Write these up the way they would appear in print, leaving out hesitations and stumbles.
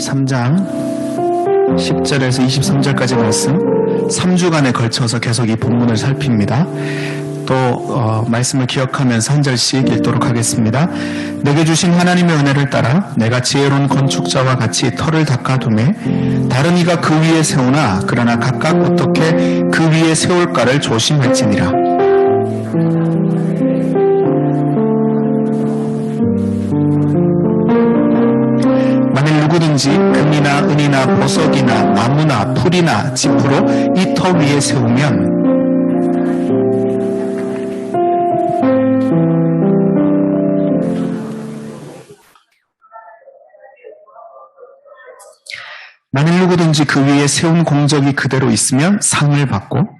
3장 10절에서 23절까지 말씀 3주간에 걸쳐서 계속 이 본문을 살핍니다. 또 말씀을 기억하면서 한 절씩 읽도록 하겠습니다. 내게 주신 하나님의 은혜를 따라 내가 지혜로운 건축자와 같이 터를 닦아두매 다른 이가 그 위에 세우나 그러나 각각 어떻게 그 위에 세울까를 조심할지니라. 만일 누구든지 금이나 은이나 보석이나 나무나 풀이나 짚으로 이 터 위에 세우면 만일 누구든지 그 위에 세운 공적이 그대로 있으면 상을 받고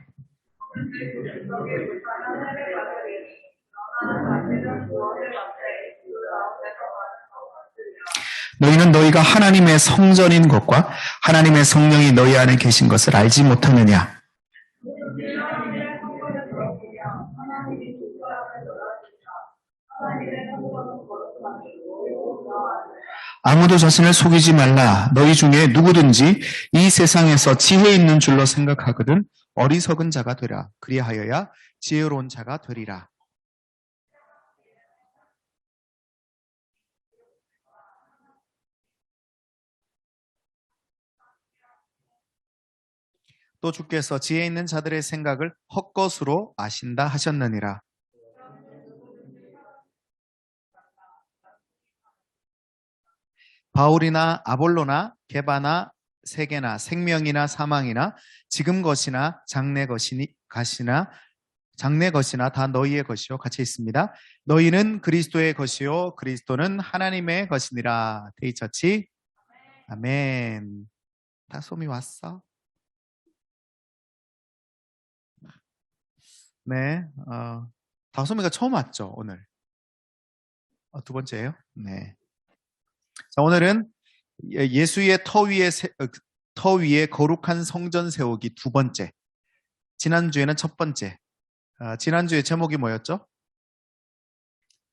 너희는 너희가 하나님의 성전인 것과 하나님의 성령이 너희 안에 계신 것을 알지 못하느냐. 아무도 자신을 속이지 말라. 너희 중에 누구든지 이 세상에서 지혜 있는 줄로 생각하거든 어리석은 자가 되라. 그리하여야 지혜로운 자가 되리라. 또 주께서 지혜 있는 자들의 생각을 헛것으로 아신다 하셨느니라. 바울이나 아볼로나 게바나 세계나 생명이나 사망이나 지금 것이나 장래 것이나 다 너희의 것이요. 같이 있습니다. 너희는 그리스도의 것이요 그리스도는 하나님의 것이니라. 데이처치 아멘. 다솜이 왔어? 네, 다솜이가 처음 왔죠 오늘. 두 번째예요? 네. 자, 오늘은 예수의 터 위에 거룩한 성전 세우기 두 번째. 지난주에는 첫 번째. 지난주에 제목이 뭐였죠?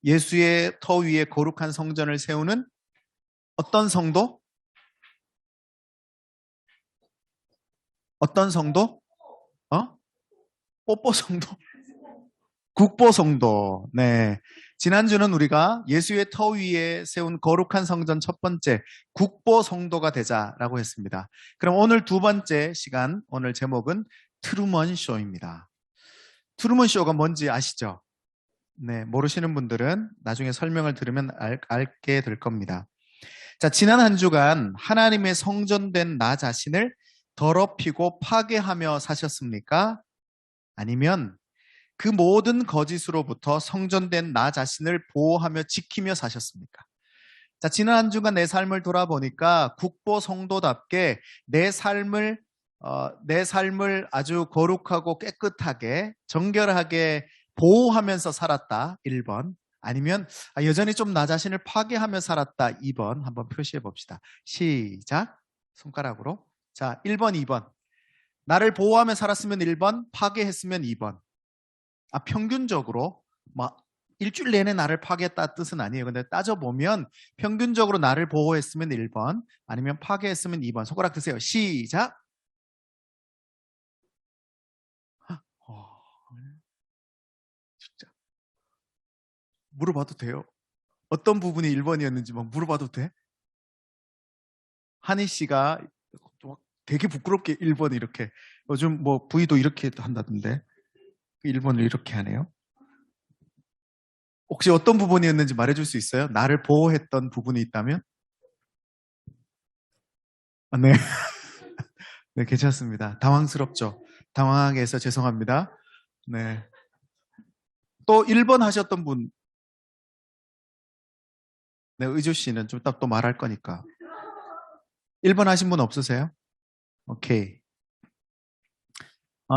예수의 터 위에 거룩한 성전을 세우는 어떤 성도? 어떤 성도? 뽀뽀 성도? 국보 성도. 네. 지난주는 우리가 예수의 터 위에 세운 거룩한 성전 첫 번째 국보 성도가 되자라고 했습니다. 그럼 오늘 두 번째 시간, 오늘 제목은 트루먼 쇼입니다. 트루먼 쇼가 뭔지 아시죠? 네, 모르시는 분들은 나중에 설명을 들으면 알게 될 겁니다. 자, 지난 한 주간 하나님의 성전된 나 자신을 더럽히고 파괴하며 사셨습니까? 아니면 그 모든 거짓으로부터 성전된 나 자신을 보호하며 지키며 사셨습니까? 자, 지난 한 주간 내 삶을 돌아보니까 국보 성도답게 내 삶을 아주 거룩하고 깨끗하게 정결하게 보호하면서 살았다. 1번. 아니면 여전히 좀 나 자신을 파괴하며 살았다. 2번. 한번 표시해 봅시다. 시작. 손가락으로. 자, 1번, 2번. 나를 보호하며 살았으면 1번, 파괴했으면 2번. 평균적으로 일주일 내내 나를 파괴했다 뜻은 아니에요. 근데 따져보면 평균적으로 나를 보호했으면 1번, 아니면 파괴했으면 2번. 손가락 드세요. 시작. 진짜 물어봐도 돼요? 어떤 부분이 1번이었는지 막 물어봐도 돼? 한희 씨가 되게 부끄럽게 1번 이렇게, 요즘 부위도 이렇게 한다던데 1번을 이렇게 하네요. 혹시 어떤 부분이었는지 말해줄 수 있어요? 나를 보호했던 부분이 있다면? 네. 네, 괜찮습니다. 당황스럽죠? 당황하게 해서 죄송합니다. 네. 또 1번 하셨던 분. 네, 의주 씨는 좀 이따 또 말할 거니까. 1번 하신 분 없으세요? 오케이.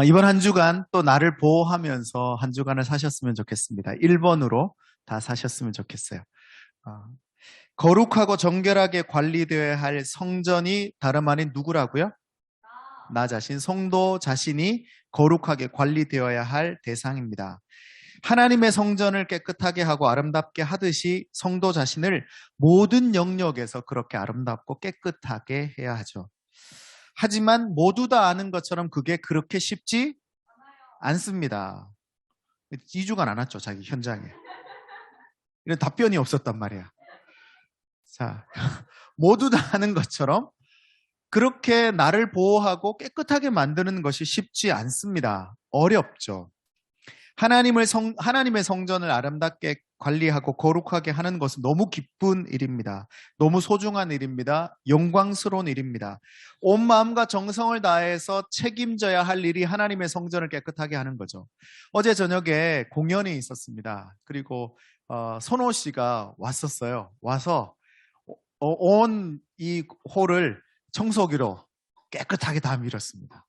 이번 한 주간 또 나를 보호하면서 한 주간을 사셨으면 좋겠습니다. 1번으로 다 사셨으면 좋겠어요. 거룩하고 정결하게 관리되어야 할 성전이 다름 아닌 누구라고요? 나 자신, 성도 자신이 거룩하게 관리되어야 할 대상입니다. 하나님의 성전을 깨끗하게 하고 아름답게 하듯이 성도 자신을 모든 영역에서 그렇게 아름답고 깨끗하게 해야 하죠. 하지만 모두 다 아는 것처럼 그게 그렇게 쉽지 않습니다. 2주간 안 왔죠, 자기 현장에. 이런 답변이 없었단 말이야. 자, 모두 다 아는 것처럼 그렇게 나를 보호하고 깨끗하게 만드는 것이 쉽지 않습니다. 어렵죠. 하나님의 성전을 아름답게 관리하고 거룩하게 하는 것은 너무 기쁜 일입니다. 너무 소중한 일입니다. 영광스러운 일입니다. 온 마음과 정성을 다해서 책임져야 할 일이 하나님의 성전을 깨끗하게 하는 거죠. 어제 저녁에 공연이 있었습니다. 그리고 선호 씨가 왔었어요. 와서 온 이 홀을 청소기로 깨끗하게 다 밀었습니다.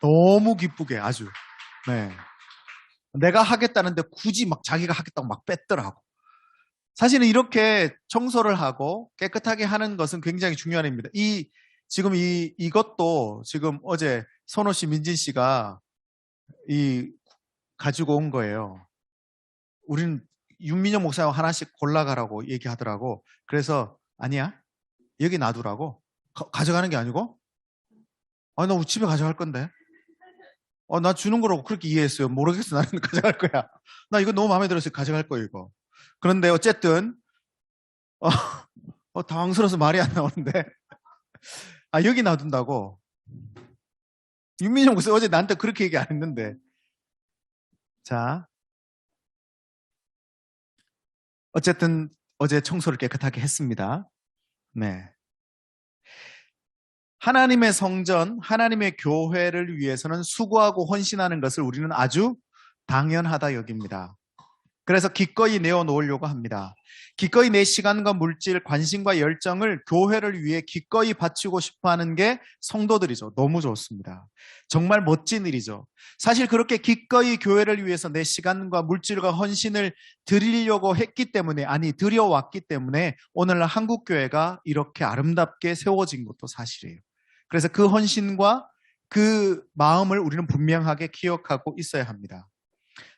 너무 기쁘게 아주. 네. 내가 하겠다는데 굳이 막 자기가 하겠다고 막 뺐더라고. 사실은 이렇게 청소를 하고 깨끗하게 하는 것은 굉장히 중요한 일입니다. 지금 이것도 지금 어제 선호 씨, 민진 씨가 가지고 온 거예요. 우리는 윤민영 목사님 하나씩 골라가라고 얘기하더라고. 그래서 아니야. 여기 놔두라고. 가져가는 게 아니고? 아니, 나 집에 가져갈 건데. 나 주는 거라고 그렇게 이해했어요. 모르겠어. 나는 가져갈 거야. 나 이거 너무 마음에 들어서 가져갈 거야, 이거. 그런데 어쨌든, 당황스러워서 말이 안 나오는데. 여기 놔둔다고. 윤민영 목사 어제 나한테 그렇게 얘기 안 했는데. 자. 어쨌든, 어제 청소를 깨끗하게 했습니다. 네. 하나님의 성전, 하나님의 교회를 위해서는 수고하고 헌신하는 것을 우리는 아주 당연하다 여깁니다. 그래서 기꺼이 내어놓으려고 합니다. 기꺼이 내 시간과 물질, 관심과 열정을 교회를 위해 기꺼이 바치고 싶어하는 게 성도들이죠. 너무 좋습니다. 정말 멋진 일이죠. 사실 그렇게 기꺼이 교회를 위해서 내 시간과 물질과 헌신을 드리려고 했기 때문에, 드려왔기 때문에 오늘날 한국교회가 이렇게 아름답게 세워진 것도 사실이에요. 그래서 그 헌신과 그 마음을 우리는 분명하게 기억하고 있어야 합니다.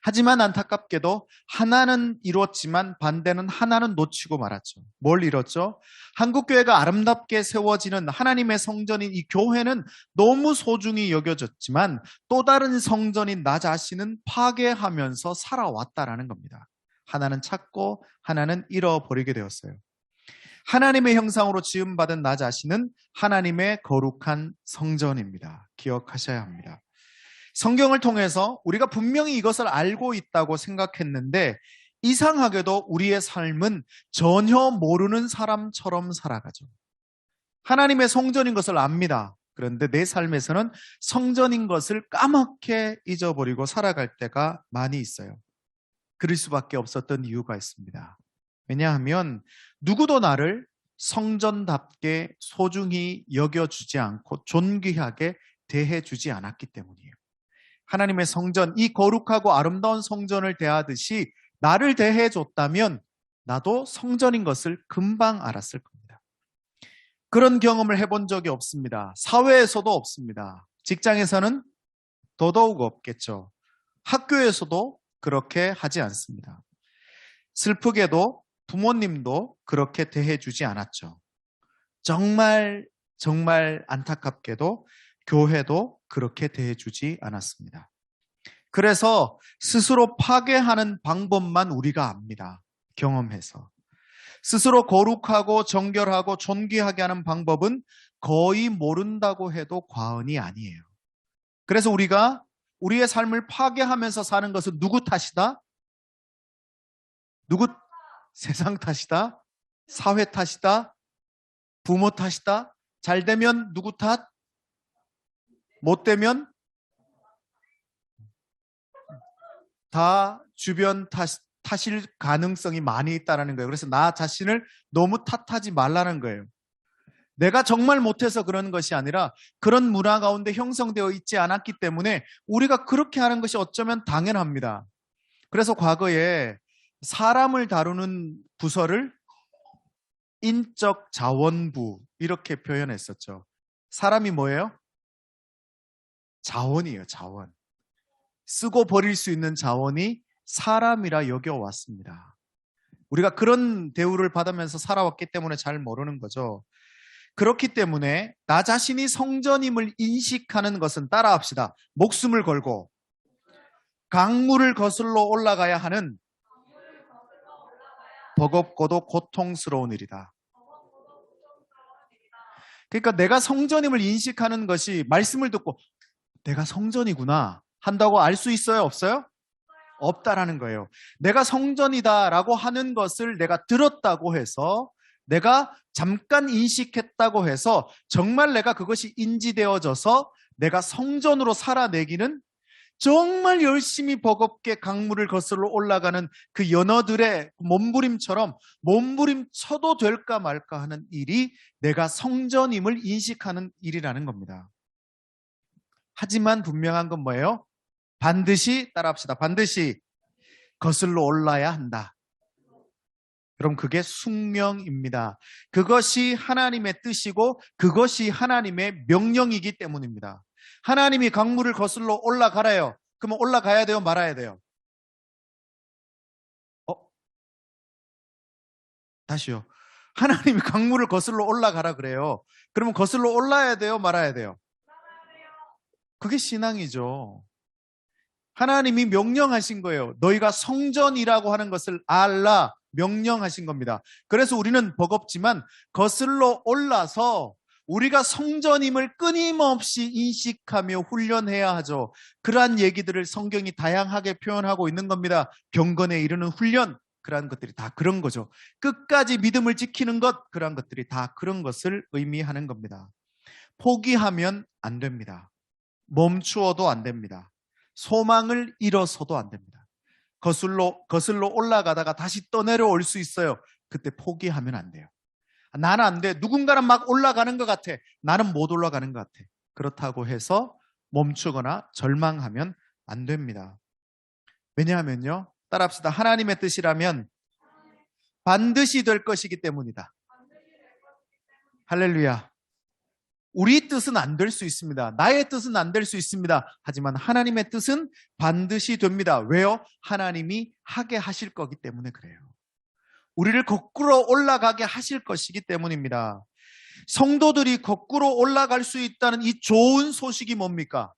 하지만 안타깝게도 하나는 이뤘지만 반대는 하나는 놓치고 말았죠. 뭘 이뤘죠? 한국교회가 아름답게 세워지는 하나님의 성전인 이 교회는 너무 소중히 여겨졌지만 또 다른 성전인 나 자신은 파괴하면서 살아왔다라는 겁니다. 하나는 찾고 하나는 잃어버리게 되었어요. 하나님의 형상으로 지음받은 나 자신은 하나님의 거룩한 성전입니다. 기억하셔야 합니다. 성경을 통해서 우리가 분명히 이것을 알고 있다고 생각했는데 이상하게도 우리의 삶은 전혀 모르는 사람처럼 살아가죠. 하나님의 성전인 것을 압니다. 그런데 내 삶에서는 성전인 것을 까맣게 잊어버리고 살아갈 때가 많이 있어요. 그럴 수밖에 없었던 이유가 있습니다. 왜냐하면 누구도 나를 성전답게 소중히 여겨주지 않고 존귀하게 대해주지 않았기 때문이에요. 하나님의 성전, 이 거룩하고 아름다운 성전을 대하듯이 나를 대해줬다면 나도 성전인 것을 금방 알았을 겁니다. 그런 경험을 해본 적이 없습니다. 사회에서도 없습니다. 직장에서는 더더욱 없겠죠. 학교에서도 그렇게 하지 않습니다. 슬프게도 부모님도 그렇게 대해주지 않았죠. 정말 안타깝게도 교회도 그렇게 대해주지 않았습니다. 그래서 스스로 파괴하는 방법만 우리가 압니다. 경험해서. 스스로 거룩하고 정결하고 존귀하게 하는 방법은 거의 모른다고 해도 과언이 아니에요. 그래서 우리가 우리의 삶을 파괴하면서 사는 것은 누구 탓이다? 세상 탓이다? 사회 탓이다? 부모 탓이다? 잘 되면 누구 탓? 못 되면 다 주변 탓일 가능성이 많이 있다는 거예요. 그래서 나 자신을 너무 탓하지 말라는 거예요. 내가 정말 못해서 그런 것이 아니라 그런 문화 가운데 형성되어 있지 않았기 때문에 우리가 그렇게 하는 것이 어쩌면 당연합니다. 그래서 과거에 사람을 다루는 부서를 인적 자원부 이렇게 표현했었죠. 사람이 뭐예요? 자원이에요, 자원. 쓰고 버릴 수 있는 자원이 사람이라 여겨왔습니다. 우리가 그런 대우를 받으면서 살아왔기 때문에 잘 모르는 거죠. 그렇기 때문에 나 자신이 성전임을 인식하는 것은 따라합시다. 목숨을 걸고 강물을 거슬러 올라가야 하는 버겁고도 고통스러운 일이다. 그러니까 내가 성전임을 인식하는 것이 말씀을 듣고 내가 성전이구나 한다고 알 수 있어요? 없어요? 없다라는 거예요. 내가 성전이다라고 하는 것을 내가 들었다고 해서 내가 잠깐 인식했다고 해서 정말 내가 그것이 인지되어져서 내가 성전으로 살아내기는 정말 열심히 버겁게 강물을 거슬러 올라가는 그 연어들의 몸부림처럼 몸부림쳐도 될까 말까 하는 일이 내가 성전임을 인식하는 일이라는 겁니다. 하지만 분명한 건 뭐예요? 반드시 따라합시다. 반드시 거슬러 올라야 한다. 여러분 그게 숙명입니다. 그것이 하나님의 뜻이고 그것이 하나님의 명령이기 때문입니다. 하나님이 강물을 거슬러 올라가래요. 그러면 올라가야 돼요? 말아야 돼요? 다시요. 하나님이 강물을 거슬러 올라가라 그래요. 그러면 거슬러 올라야 돼요? 말아야 돼요? 그게 신앙이죠. 하나님이 명령하신 거예요. 너희가 성전이라고 하는 것을 알라 명령하신 겁니다. 그래서 우리는 버겁지만 거슬러 올라서 우리가 성전임을 끊임없이 인식하며 훈련해야 하죠. 그러한 얘기들을 성경이 다양하게 표현하고 있는 겁니다. 경건에 이르는 훈련, 그러한 것들이 다 그런 거죠. 끝까지 믿음을 지키는 것, 그러한 것들이 다 그런 것을 의미하는 겁니다. 포기하면 안 됩니다. 멈추어도 안 됩니다. 소망을 잃어서도 안 됩니다. 거슬러 올라가다가 다시 떠내려올 수 있어요. 그때 포기하면 안 돼요. 나는 안 돼. 누군가는 막 올라가는 것 같아. 나는 못 올라가는 것 같아. 그렇다고 해서 멈추거나 절망하면 안 됩니다. 왜냐하면요. 따라합시다. 하나님의 뜻이라면 반드시 될 것이기 때문이다. 할렐루야. 우리 뜻은 안 될 수 있습니다. 나의 뜻은 안 될 수 있습니다. 하지만 하나님의 뜻은 반드시 됩니다. 왜요? 하나님이 하게 하실 거기 때문에 그래요. 우리를 거꾸로 올라가게 하실 것이기 때문입니다. 성도들이 거꾸로 올라갈 수 있다는 이 좋은 소식이 뭡니까?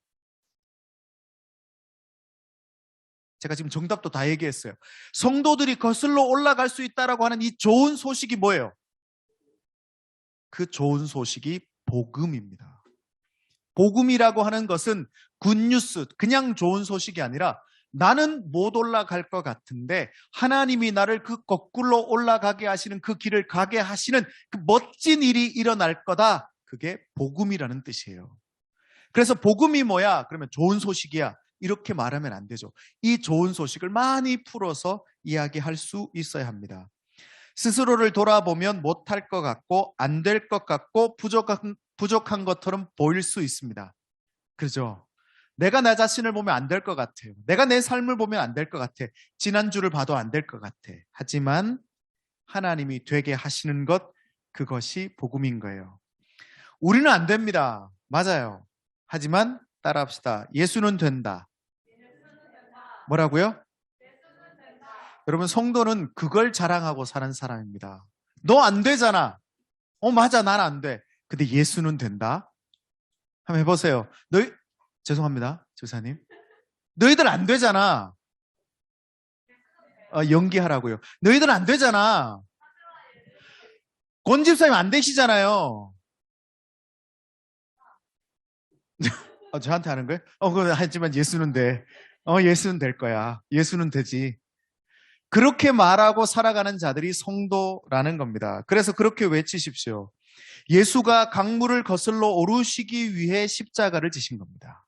제가 지금 정답도 다 얘기했어요. 성도들이 거슬러 올라갈 수 있다라고 하는 이 좋은 소식이 뭐예요? 그 좋은 소식이 복음입니다. 복음이라고 하는 것은 굿뉴스, 그냥 좋은 소식이 아니라 나는 못 올라갈 것 같은데 하나님이 나를 그 거꾸로 올라가게 하시는 그 길을 가게 하시는 그 멋진 일이 일어날 거다. 그게 복음이라는 뜻이에요. 그래서 복음이 뭐야? 그러면 좋은 소식이야. 이렇게 말하면 안 되죠. 이 좋은 소식을 많이 풀어서 이야기할 수 있어야 합니다. 스스로를 돌아보면 못할 것 같고 안 될 것 같고 부족한 것처럼 보일 수 있습니다. 그죠? 내가 나 자신을 보면 안 될 것 같아요. 내가 내 삶을 보면 안 될 것 같아. 지난주를 봐도 안 될 것 같아. 하지만 하나님이 되게 하시는 것, 그것이 복음인 거예요. 우리는 안 됩니다. 맞아요. 하지만 따라합시다. 예수는 된다. 뭐라고요? 여러분 성도는 그걸 자랑하고 사는 사람입니다. 너 안 되잖아. 맞아, 난 안 돼. 근데 예수는 된다. 한번 해보세요. 죄송합니다, 조사님. 너희들 안 되잖아. 연기하라고요. 너희들 안 되잖아. 권 집사님 안 되시잖아요. 저한테 하는 거예요? 하지만 예수는 돼. 예수는 될 거야. 예수는 되지. 그렇게 말하고 살아가는 자들이 성도라는 겁니다. 그래서 그렇게 외치십시오. 예수가 강물을 거슬러 오르시기 위해 십자가를 지신 겁니다.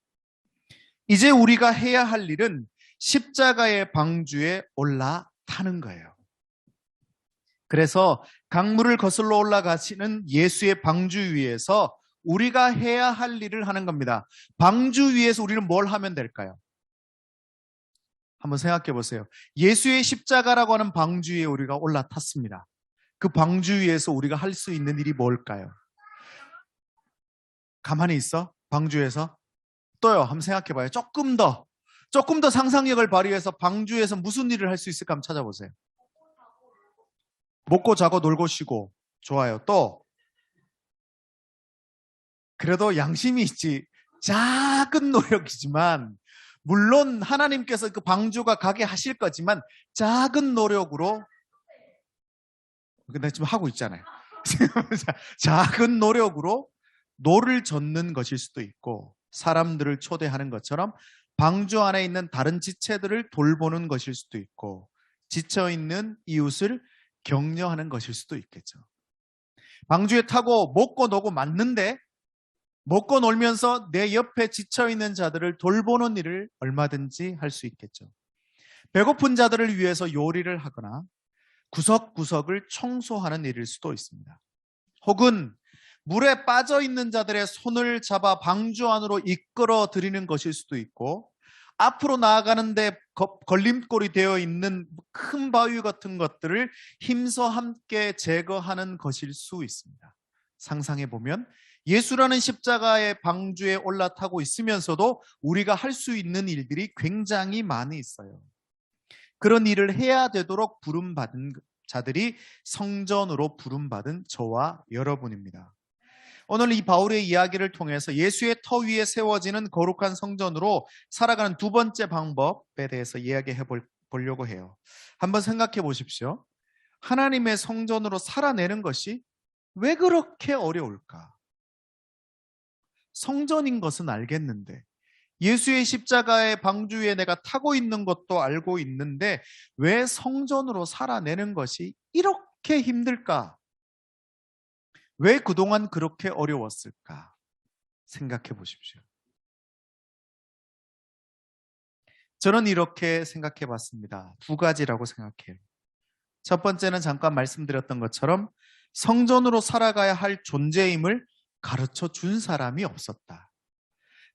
이제 우리가 해야 할 일은 십자가의 방주에 올라타는 거예요. 그래서 강물을 거슬러 올라가시는 예수의 방주 위에서 우리가 해야 할 일을 하는 겁니다. 방주 위에서 우리는 뭘 하면 될까요? 한번 생각해 보세요. 예수의 십자가라고 하는 방주 위에 우리가 올라탔습니다. 그 방주 위에서 우리가 할 수 있는 일이 뭘까요? 가만히 있어? 방주에서? 또요. 한번 생각해 봐요. 조금 더. 조금 더 상상력을 발휘해서 방주에서 무슨 일을 할 수 있을까 한번 찾아보세요. 먹고 자고 놀고 쉬고. 좋아요. 또 그래도 양심이 있지. 작은 노력이지만 물론 하나님께서 그 방주가 가게 하실 거지만 작은 노력으로 근데 지금 하고 있잖아요. 작은 노력으로 노를 젓는 것일 수도 있고 사람들을 초대하는 것처럼 방주 안에 있는 다른 지체들을 돌보는 것일 수도 있고 지쳐있는 이웃을 격려하는 것일 수도 있겠죠. 방주에 타고 먹고 노고 맞는데 먹고 놀면서 내 옆에 지쳐있는 자들을 돌보는 일을 얼마든지 할 수 있겠죠. 배고픈 자들을 위해서 요리를 하거나 구석구석을 청소하는 일일 수도 있습니다. 혹은 물에 빠져있는 자들의 손을 잡아 방주 안으로 이끌어 들이는 것일 수도 있고 앞으로 나아가는데 걸림돌이 되어 있는 큰 바위 같은 것들을 힘써 함께 제거하는 것일 수 있습니다. 상상해 보면 예수라는 십자가의 방주에 올라타고 있으면서도 우리가 할 수 있는 일들이 굉장히 많이 있어요. 그런 일을 해야 되도록 부름받은 자들이 성전으로 부름받은 저와 여러분입니다. 오늘 이 바울의 이야기를 통해서 예수의 터 위에 세워지는 거룩한 성전으로 살아가는 두 번째 방법에 대해서 이야기해 보려고 해요. 한번 생각해 보십시오. 하나님의 성전으로 살아내는 것이 왜 그렇게 어려울까? 성전인 것은 알겠는데 예수의 십자가의 방주 위에 내가 타고 있는 것도 알고 있는데 왜 성전으로 살아내는 것이 이렇게 힘들까? 왜 그동안 그렇게 어려웠을까? 생각해 보십시오. 저는 이렇게 생각해 봤습니다. 두 가지라고 생각해요. 첫 번째는 잠깐 말씀드렸던 것처럼 성전으로 살아가야 할 존재임을 가르쳐 준 사람이 없었다.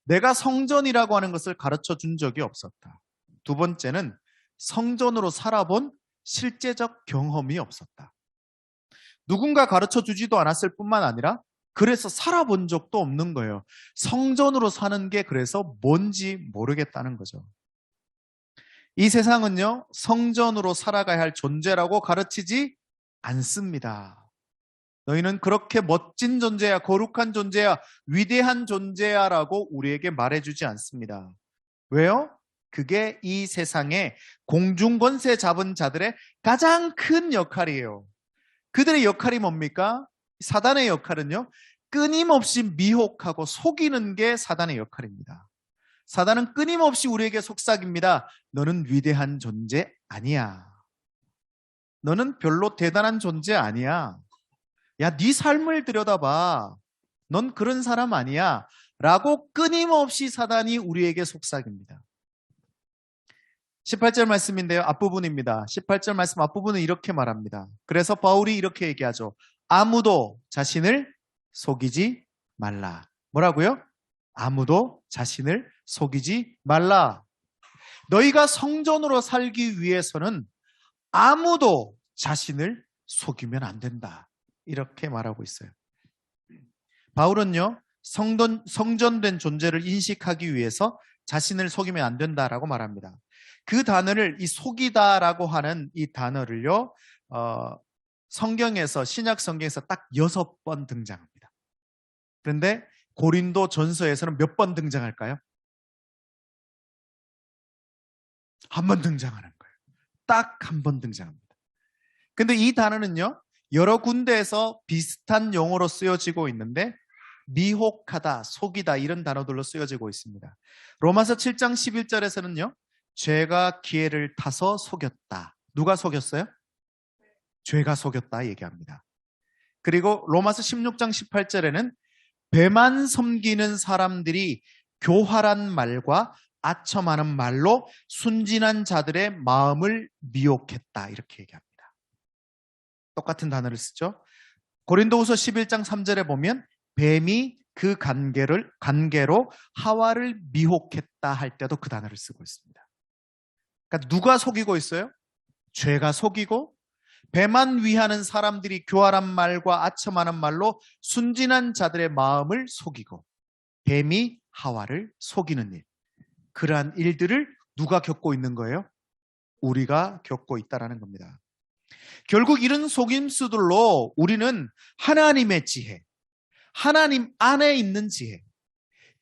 내가 성전이라고 하는 것을 가르쳐 준 적이 없었다. 두 번째는 성전으로 살아본 실제적 경험이 없었다. 누군가 가르쳐 주지도 않았을 뿐만 아니라 그래서 살아본 적도 없는 거예요. 성전으로 사는 게 그래서 뭔지 모르겠다는 거죠. 이 세상은요, 성전으로 살아가야 할 존재라고 가르치지 않습니다. 너희는 그렇게 멋진 존재야, 거룩한 존재야, 위대한 존재야 라고 우리에게 말해주지 않습니다. 왜요? 그게 이 세상에 공중권세 잡은 자들의 가장 큰 역할이에요. 그들의 역할이 뭡니까? 사단의 역할은요, 끊임없이 미혹하고 속이는 게 사단의 역할입니다. 사단은 끊임없이 우리에게 속삭입니다. 너는 위대한 존재 아니야. 너는 별로 대단한 존재 아니야. 야, 네 삶을 들여다봐. 넌 그런 사람 아니야. 라고 끊임없이 사단이 우리에게 속삭입니다. 18절 말씀인데요. 앞부분입니다. 18절 말씀 앞부분은 이렇게 말합니다. 그래서 바울이 이렇게 얘기하죠. 아무도 자신을 속이지 말라. 뭐라고요? 아무도 자신을 속이지 말라. 너희가 성전으로 살기 위해서는 아무도 자신을 속이면 안 된다. 이렇게 말하고 있어요. 바울은요, 성전된 존재를 인식하기 위해서 자신을 속이면 안 된다라고 말합니다. 그 단어를, 이 속이다라고 하는 이 단어를요, 성경에서, 신약 성경에서 딱 6번 등장합니다. 그런데 고린도 전서에서는 몇 번 등장할까요? 한 번 등장하는 거예요. 딱 한 번 등장합니다. 근데 이 단어는요, 여러 군데에서 비슷한 용어로 쓰여지고 있는데 미혹하다, 속이다 이런 단어들로 쓰여지고 있습니다. 로마서 7장 11절에서는요. 죄가 기회를 타서 속였다. 누가 속였어요? 죄가 속였다 얘기합니다. 그리고 로마서 16장 18절에는 배만 섬기는 사람들이 교활한 말과 아첨하는 말로 순진한 자들의 마음을 미혹했다 이렇게 얘기합니다. 똑같은 단어를 쓰죠. 고린도후서 11장 3절에 보면 뱀이 그 관계로 하와를 미혹했다 할 때도 그 단어를 쓰고 있습니다. 그러니까 누가 속이고 있어요? 죄가 속이고 배만 위하는 사람들이 교활한 말과 아첨하는 말로 순진한 자들의 마음을 속이고 뱀이 하와를 속이는 일. 그러한 일들을 누가 겪고 있는 거예요? 우리가 겪고 있다라는 겁니다. 결국 이런 속임수들로 우리는 하나님의 지혜, 하나님 안에 있는 지혜,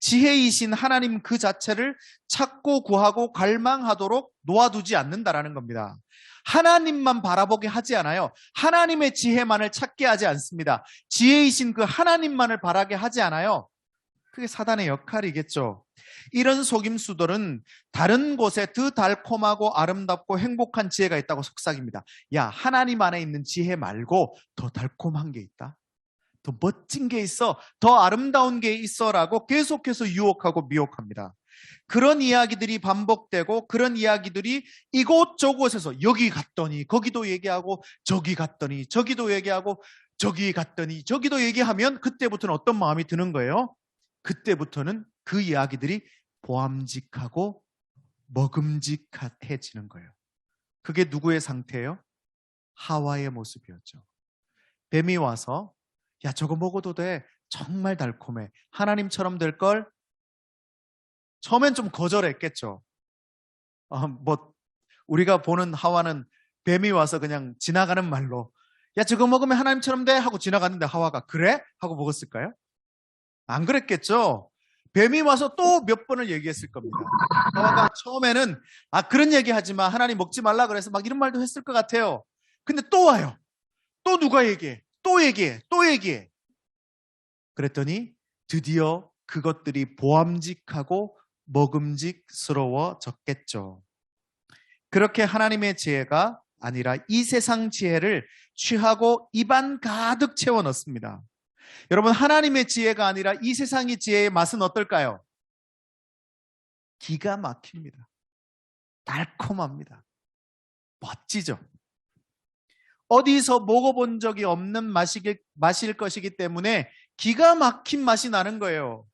지혜이신 하나님 그 자체를 찾고 구하고 갈망하도록 놓아두지 않는다라는 겁니다. 하나님만 바라보게 하지 않아요. 하나님의 지혜만을 찾게 하지 않습니다. 지혜이신 그 하나님만을 바라게 하지 않아요. 그게 사단의 역할이겠죠. 이런 속임수들은 다른 곳에 더 달콤하고 아름답고 행복한 지혜가 있다고 속삭입니다. 야, 하나님 안에 있는 지혜 말고 더 달콤한 게 있다. 더 멋진 게 있어. 더 아름다운 게 있어라고 계속해서 유혹하고 미혹합니다. 그런 이야기들이 반복되고 그런 이야기들이 이곳저곳에서 여기 갔더니 거기도 얘기하고 저기 갔더니 저기도 얘기하고 저기 갔더니 저기도 얘기하면 그때부터는 어떤 마음이 드는 거예요? 그때부터는 그 이야기들이 보암직하고 먹음직해지는 거예요. 그게 누구의 상태예요? 하와의 모습이었죠. 뱀이 와서 야, 저거 먹어도 돼. 정말 달콤해. 하나님처럼 될 걸. 처음엔 좀 거절했겠죠. 우리가 보는 하와는 뱀이 와서 그냥 지나가는 말로 야, 저거 먹으면 하나님처럼 돼 하고 지나갔는데 하와가 그래? 하고 먹었을까요? 안 그랬겠죠. 뱀이 와서 또 몇 번을 얘기했을 겁니다. 하와가 처음에는 그런 얘기 하지 마. 하나님 먹지 말라 그래서 막 이런 말도 했을 것 같아요. 근데 또 와요. 또 누가 얘기해? 또 얘기해. 또 얘기해. 그랬더니 드디어 그것들이 보암직하고 먹음직스러워졌겠죠. 그렇게 하나님의 지혜가 아니라 이 세상 지혜를 취하고 입안 가득 채워 넣습니다. 여러분, 하나님의 지혜가 아니라 이 세상의 지혜의 맛은 어떨까요? 기가 막힙니다. 달콤합니다. 멋지죠? 어디서 먹어본 적이 없는 맛일 것이기 때문에 기가 막힌 맛이 나는 거예요.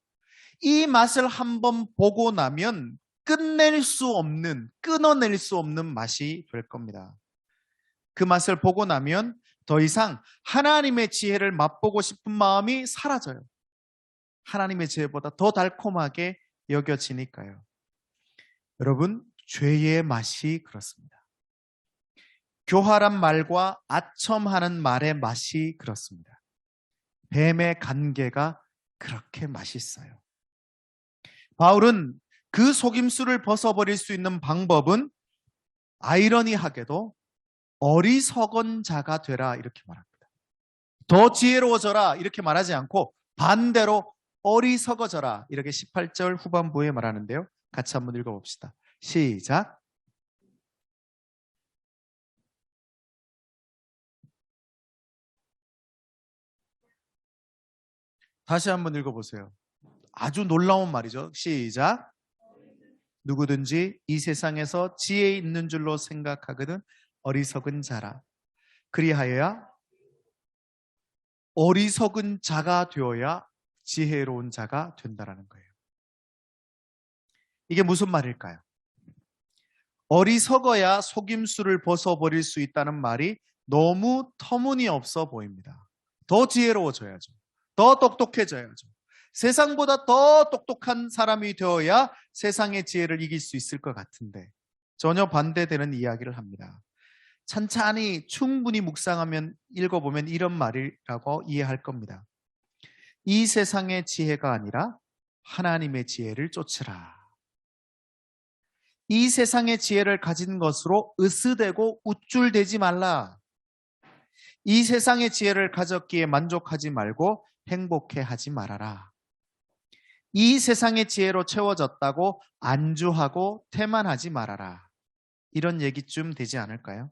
이 맛을 한번 보고 나면 끊어낼 수 없는 맛이 될 겁니다. 그 맛을 보고 나면 더 이상 하나님의 지혜를 맛보고 싶은 마음이 사라져요. 하나님의 지혜보다 더 달콤하게 여겨지니까요. 여러분, 죄의 맛이 그렇습니다. 교활한 말과 아첨하는 말의 맛이 그렇습니다. 뱀의 간계가 그렇게 맛있어요. 바울은 그 속임수를 벗어버릴 수 있는 방법은 아이러니하게도 어리석은 자가 되라 이렇게 말합니다. 더 지혜로워져라 이렇게 말하지 않고 반대로 어리석어져라 이렇게 18절 후반부에 말하는데요. 같이 한번 읽어봅시다. 시작. 다시 한번 읽어보세요. 아주 놀라운 말이죠. 시작. 누구든지 이 세상에서 지혜 있는 줄로 생각하거든 어리석은 자라. 그리하여야 어리석은 자가 되어야 지혜로운 자가 된다라는 거예요. 이게 무슨 말일까요? 어리석어야 속임수를 벗어버릴 수 있다는 말이 너무 터무니없어 보입니다. 더 지혜로워져야죠. 더 똑똑해져야죠. 세상보다 더 똑똑한 사람이 되어야 세상의 지혜를 이길 수 있을 것 같은데 전혀 반대되는 이야기를 합니다. 찬찬히 충분히 묵상하면 읽어보면 이런 말이라고 이해할 겁니다. 이 세상의 지혜가 아니라 하나님의 지혜를 쫓으라. 이 세상의 지혜를 가진 것으로 으스대고 우쭐대지 말라. 이 세상의 지혜를 가졌기에 만족하지 말고 행복해하지 말아라. 이 세상의 지혜로 채워졌다고 안주하고 태만하지 말아라. 이런 얘기쯤 되지 않을까요?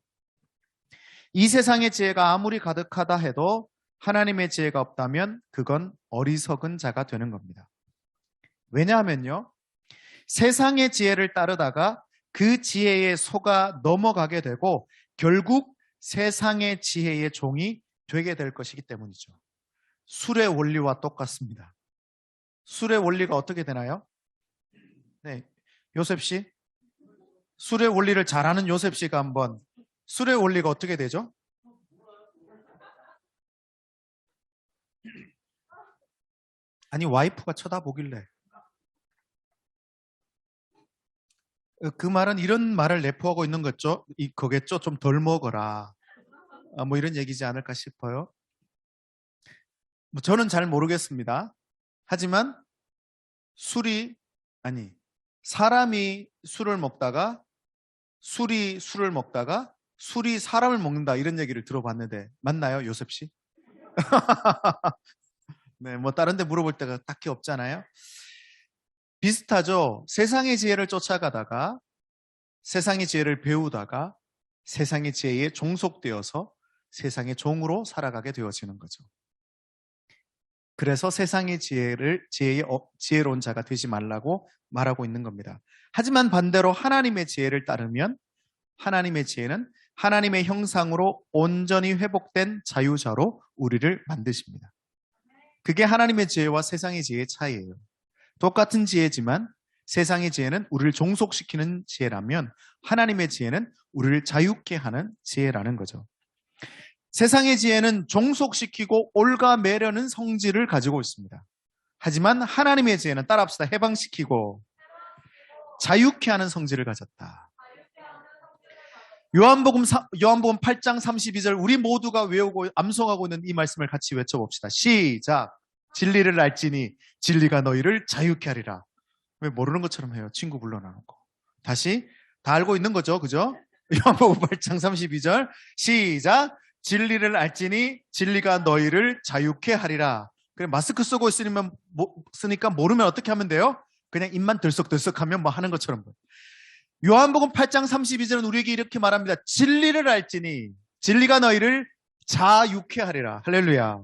이 세상의 지혜가 아무리 가득하다 해도 하나님의 지혜가 없다면 그건 어리석은 자가 되는 겁니다. 왜냐하면요, 세상의 지혜를 따르다가 그 지혜에 속아 넘어가게 되고 결국 세상의 지혜의 종이 되게 될 것이기 때문이죠. 술의 원리와 똑같습니다. 술의 원리가 어떻게 되나요? 네, 요셉 씨, 술의 원리를 잘 아는 요셉 씨가 한번 술의 원리가 어떻게 되죠? 아니, 와이프가 쳐다보길래 그 말은 이런 말을 내포하고 있는 거겠죠? 좀 덜 먹어라. 뭐 이런 얘기지 않을까 싶어요. 뭐 저는 잘 모르겠습니다. 하지만 사람이 술을 먹다가 술을 먹다가 술이 사람을 먹는다 이런 얘기를 들어봤는데 맞나요, 요셉 씨? 네, 뭐 다른 데 물어볼 때가 딱히 없잖아요. 비슷하죠. 세상의 지혜를 쫓아가다가 세상의 지혜를 배우다가 세상의 지혜에 종속되어서 세상의 종으로 살아가게 되어지는 거죠. 그래서 세상의 지혜로운 자가 되지 말라고 말하고 있는 겁니다. 하지만 반대로 하나님의 지혜를 따르면 하나님의 지혜는 하나님의 형상으로 온전히 회복된 자유자로 우리를 만드십니다. 그게 하나님의 지혜와 세상의 지혜의 차이예요. 똑같은 지혜지만 세상의 지혜는 우리를 종속시키는 지혜라면 하나님의 지혜는 우리를 자유케 하는 지혜라는 거죠. 세상의 지혜는 종속시키고 올가매려는 성질을 가지고 있습니다. 하지만 하나님의 지혜는 따라합시다. 해방시키고 자유케 하는 성질을 가졌다. 요한복음 8장 32절 우리 모두가 외우고 암송하고 있는 이 말씀을 같이 외쳐봅시다. 시작. 진리를 알지니 진리가 너희를 자유케 하리라. 왜 모르는 것처럼 해요? 친구 불러놔놓고. 다시 다 알고 있는 거죠. 그죠? 요한복음 8장 32절 시작. 진리를 알지니 진리가 너희를 자유케 하리라. 그래 마스크 쓰고 쓰니까 모르면 어떻게 하면 돼요? 그냥 입만 들썩들썩하면 뭐 하는 것처럼. 요한복음 8장 32절은 우리에게 이렇게 말합니다. 진리를 알지니 진리가 너희를 자유케 하리라. 할렐루야.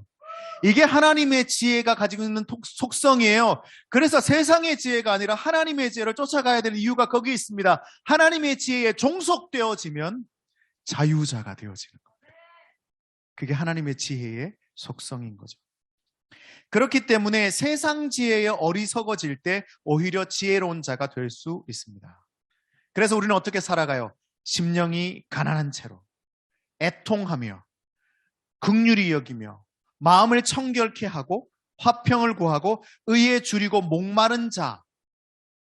이게 하나님의 지혜가 가지고 있는 속성이에요. 그래서 세상의 지혜가 아니라 하나님의 지혜를 쫓아가야 되는 이유가 거기에 있습니다. 하나님의 지혜에 종속되어지면 자유자가 되어지는 겁니다. 그게 하나님의 지혜의 속성인 거죠. 그렇기 때문에 세상 지혜에 어리석어질 때 오히려 지혜로운 자가 될 수 있습니다. 그래서 우리는 어떻게 살아가요? 심령이 가난한 채로 애통하며 긍휼히 여기며 마음을 청결케 하고 화평을 구하고 의에 줄이고 목마른 자,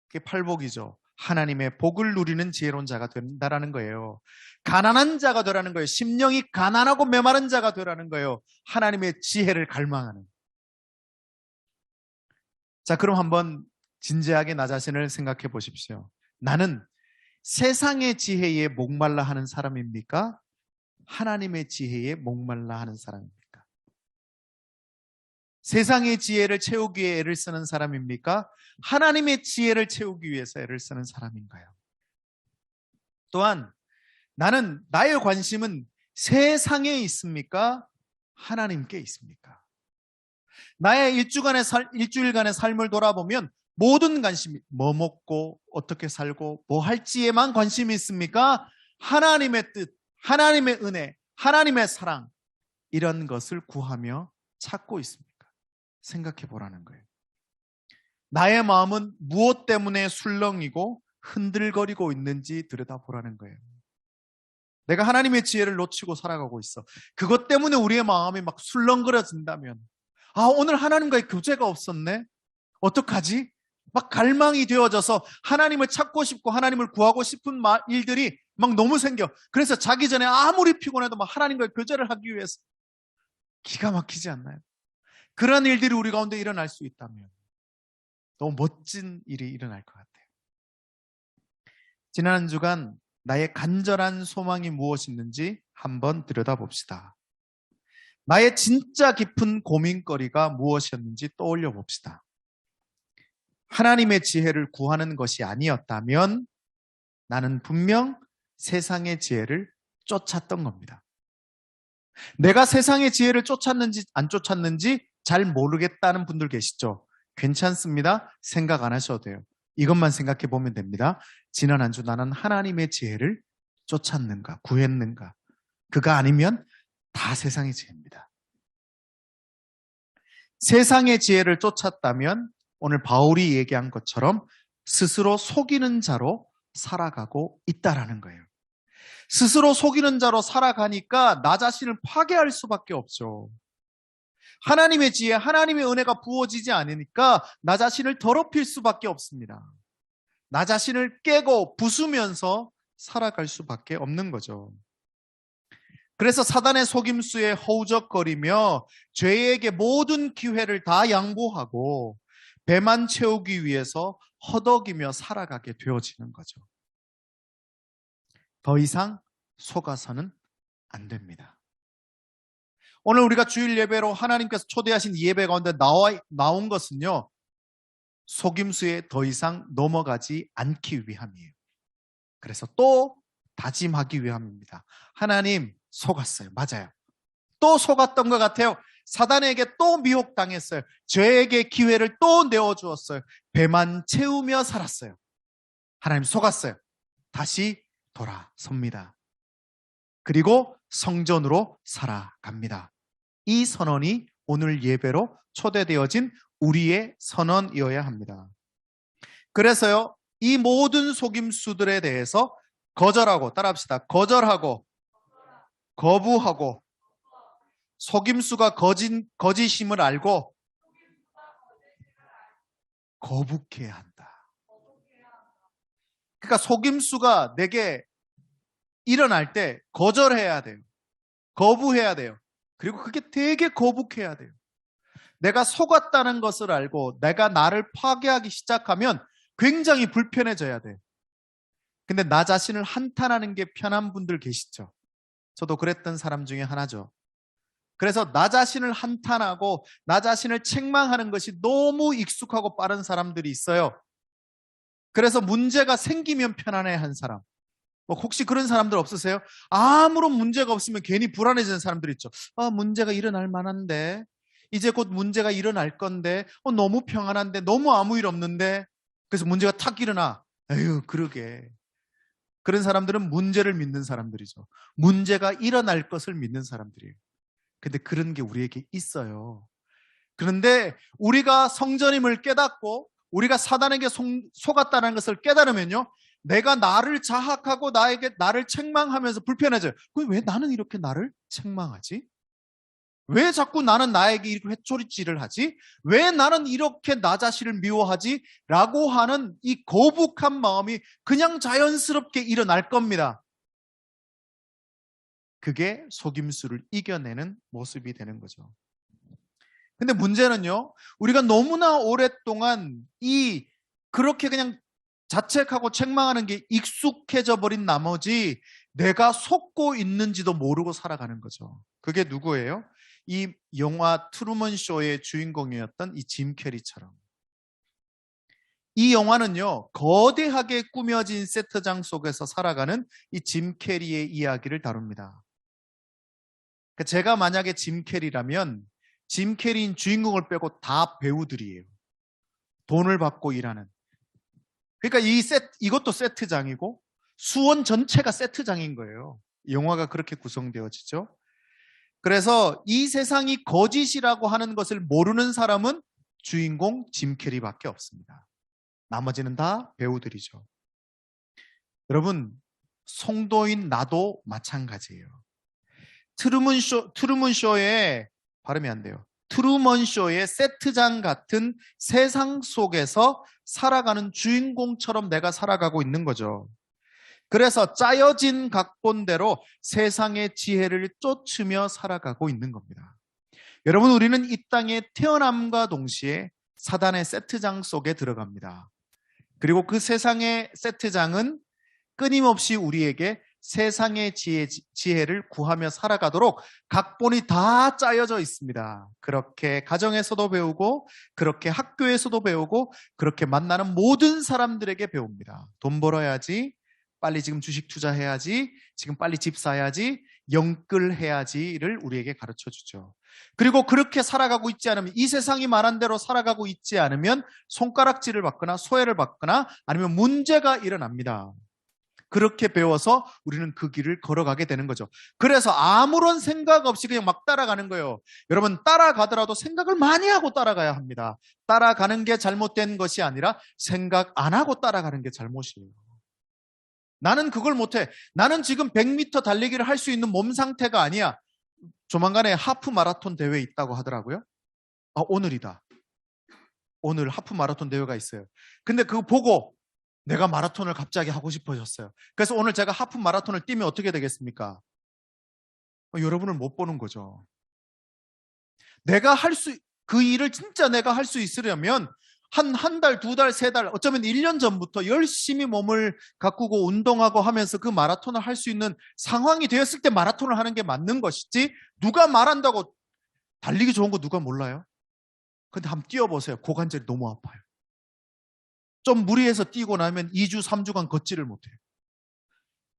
그게 팔복이죠. 하나님의 복을 누리는 지혜로운 자가 된다라는 거예요. 가난한 자가 되라는 거예요. 심령이 가난하고 메마른 자가 되라는 거예요. 하나님의 지혜를 갈망하는. 자, 그럼 한번 진지하게 나 자신을 생각해 보십시오. 나는 세상의 지혜에 목말라 하는 사람입니까? 하나님의 지혜에 목말라 하는 사람입니까? 세상의 지혜를 채우기 위해 애를 쓰는 사람입니까? 하나님의 지혜를 채우기 위해서 애를 쓰는 사람인가요? 또한 나의 관심은 세상에 있습니까? 하나님께 있습니까? 나의 일주일간의 삶을 돌아보면 모든 관심이 뭐 먹고 어떻게 살고 뭐 할지에만 관심이 있습니까? 하나님의 뜻, 하나님의 은혜, 하나님의 사랑 이런 것을 구하며 찾고 있습니까? 생각해 보라는 거예요. 나의 마음은 무엇 때문에 술렁이고 흔들거리고 있는지 들여다보라는 거예요. 내가 하나님의 지혜를 놓치고 살아가고 있어. 그것 때문에 우리의 마음이 막 술렁거려진다면 오늘 하나님과의 교제가 없었네? 어떡하지? 막 갈망이 되어져서 하나님을 찾고 싶고 하나님을 구하고 싶은 일들이 막 너무 생겨. 그래서 자기 전에 아무리 피곤해도 막 하나님과의 교제를 하기 위해서 기가 막히지 않나요? 그런 일들이 우리 가운데 일어날 수 있다면 너무 멋진 일이 일어날 것 같아요. 지난 한 주간 나의 간절한 소망이 무엇이었는지 한번 들여다봅시다. 나의 진짜 깊은 고민거리가 무엇이었는지 떠올려 봅시다. 하나님의 지혜를 구하는 것이 아니었다면 나는 분명 세상의 지혜를 쫓았던 겁니다. 내가 세상의 지혜를 쫓았는지 안 쫓았는지 잘 모르겠다는 분들 계시죠? 괜찮습니다. 생각 안 하셔도 돼요. 이것만 생각해 보면 됩니다. 지난 한 주 나는 하나님의 지혜를 쫓았는가, 구했는가? 그가 아니면 다 세상의 지혜입니다. 세상의 지혜를 쫓았다면 오늘 바울이 얘기한 것처럼 스스로 속이는 자로 살아가고 있다라는 거예요. 스스로 속이는 자로 살아가니까 나 자신을 파괴할 수밖에 없죠. 하나님의 지혜, 하나님의 은혜가 부어지지 않으니까 나 자신을 더럽힐 수밖에 없습니다. 나 자신을 깨고 부수면서 살아갈 수밖에 없는 거죠. 그래서 사단의 속임수에 허우적거리며 죄에게 모든 기회를 다 양보하고 배만 채우기 위해서 허덕이며 살아가게 되어지는 거죠. 더 이상 속아서는 안 됩니다. 오늘 우리가 주일 예배로 하나님께서 초대하신 이 예배 가운데 나온 것은요, 속임수에 더 이상 넘어가지 않기 위함이에요. 그래서 또 다짐하기 위함입니다. 하나님, 속았어요. 맞아요. 또 속았던 것 같아요. 사단에게 또 미혹당했어요. 죄에게 기회를 또 내어주었어요. 배만 채우며 살았어요. 하나님, 속았어요. 다시 돌아섭니다. 그리고 성전으로 살아갑니다. 이 선언이 오늘 예배로 초대되어진 우리의 선언이어야 합니다. 그래서요, 이 모든 속임수들에 대해서 거절하고, 따라합시다. 거절하고, 거부하고, 속임수가 거짓임을 알고 거북해야 한다. 그러니까 속임수가 내게 일어날 때 거절해야 돼요. 거부해야 돼요. 그리고 그게 되게 거북해야 돼요. 내가 속았다는 것을 알고 내가 나를 파괴하기 시작하면 굉장히 불편해져야 돼. 근데 나 자신을 한탄하는 게 편한 분들 계시죠? 저도 그랬던 사람 중에 하나죠. 그래서 나 자신을 한탄하고 나 자신을 책망하는 것이 너무 익숙하고 빠른 사람들이 있어요. 그래서 문제가 생기면 편안해한 사람. 혹시 그런 사람들 없으세요? 아무런 문제가 없으면 괜히 불안해지는 사람들 있죠. 문제가 일어날 만한데, 이제 곧 문제가 일어날 건데, 너무 평안한데, 너무 아무 일 없는데, 그래서 문제가 탁 일어나. 에휴, 그러게. 그런 사람들은 문제를 믿는 사람들이죠. 문제가 일어날 것을 믿는 사람들이에요. 근데 그런 게 우리에게 있어요. 그런데 우리가 성전임을 깨닫고 우리가 사단에게 속았다는 것을 깨달으면요, 내가 나를 자학하고 나를 책망하면서 불편해져요. 왜 나는 이렇게 나를 책망하지? 왜 자꾸 나는 나에게 이렇게 회초리질을 하지? 왜 나는 이렇게 나 자신을 미워하지? 라고 하는 이 거북한 마음이 그냥 자연스럽게 일어날 겁니다. 그게 속임수를 이겨내는 모습이 되는 거죠. 근데 문제는요, 우리가 너무나 오랫동안 그렇게 그냥 자책하고 책망하는 게 익숙해져 버린 나머지 내가 속고 있는지도 모르고 살아가는 거죠. 그게 누구예요? 이 영화 트루먼 쇼의 주인공이었던 이 짐 캐리처럼. 이 영화는요, 거대하게 꾸며진 세트장 속에서 살아가는 이 짐 캐리의 이야기를 다룹니다. 제가 만약에 짐 캐리라면 짐 캐리인 주인공을 빼고 다 배우들이에요. 돈을 받고 일하는. 그러니까 이것도 세트장이고 수원 전체가 세트장인 거예요. 영화가 그렇게 구성되어지죠. 그래서 이 세상이 거짓이라고 하는 것을 모르는 사람은 주인공 짐 캐리밖에 없습니다. 나머지는 다 배우들이죠. 여러분, 성도인 나도 마찬가지예요. 트루먼 쇼에 발음이 안 돼요. 트루먼 쇼의 세트장 같은 세상 속에서 살아가는 주인공처럼 내가 살아가고 있는 거죠. 그래서 짜여진 각본대로 세상의 지혜를 쫓으며 살아가고 있는 겁니다. 여러분, 우리는 이 땅에 태어남과 동시에 사단의 세트장 속에 들어갑니다. 그리고 그 세상의 세트장은 끊임없이 우리에게 세상의 지혜를 구하며 살아가도록 각본이 다 짜여져 있습니다. 그렇게 가정에서도 배우고, 그렇게 학교에서도 배우고, 그렇게 만나는 모든 사람들에게 배웁니다. 돈 벌어야지, 빨리 지금 주식 투자해야지, 지금 빨리 집 사야지, 영끌해야지를 우리에게 가르쳐 주죠. 그리고 그렇게 살아가고 있지 않으면, 이 세상이 말한 대로 살아가고 있지 않으면 손가락질을 받거나 소외를 받거나 아니면 문제가 일어납니다. 그렇게 배워서 우리는 그 길을 걸어가게 되는 거죠. 그래서 아무런 생각 없이 그냥 막 따라가는 거예요. 여러분, 따라가더라도 생각을 많이 하고 따라가야 합니다. 따라가는 게 잘못된 것이 아니라 생각 안 하고 따라가는 게 잘못이에요. 나는 그걸 못해. 나는 지금 100m 달리기를 할 수 있는 몸 상태가 아니야. 조만간에 하프 마라톤 대회 있다고 하더라고요. 오늘이다. 오늘 하프 마라톤 대회가 있어요. 근데 그거 보고 내가 마라톤을 갑자기 하고 싶어졌어요. 그래서 오늘 제가 하프 마라톤을 뛰면 어떻게 되겠습니까? 여러분을 못 보는 거죠. 그 일을 진짜 내가 할 수 있으려면 한 달, 두 달, 세 달, 어쩌면 1년 전부터 열심히 몸을 가꾸고 운동하고 하면서 그 마라톤을 할 수 있는 상황이 되었을 때 마라톤을 하는 게 맞는 것이지, 누가 말한다고 달리기 좋은 거 누가 몰라요? 근데 한번 뛰어보세요. 고관절이 너무 아파요. 좀 무리해서 뛰고 나면 2주, 3주간 걷지를 못해요.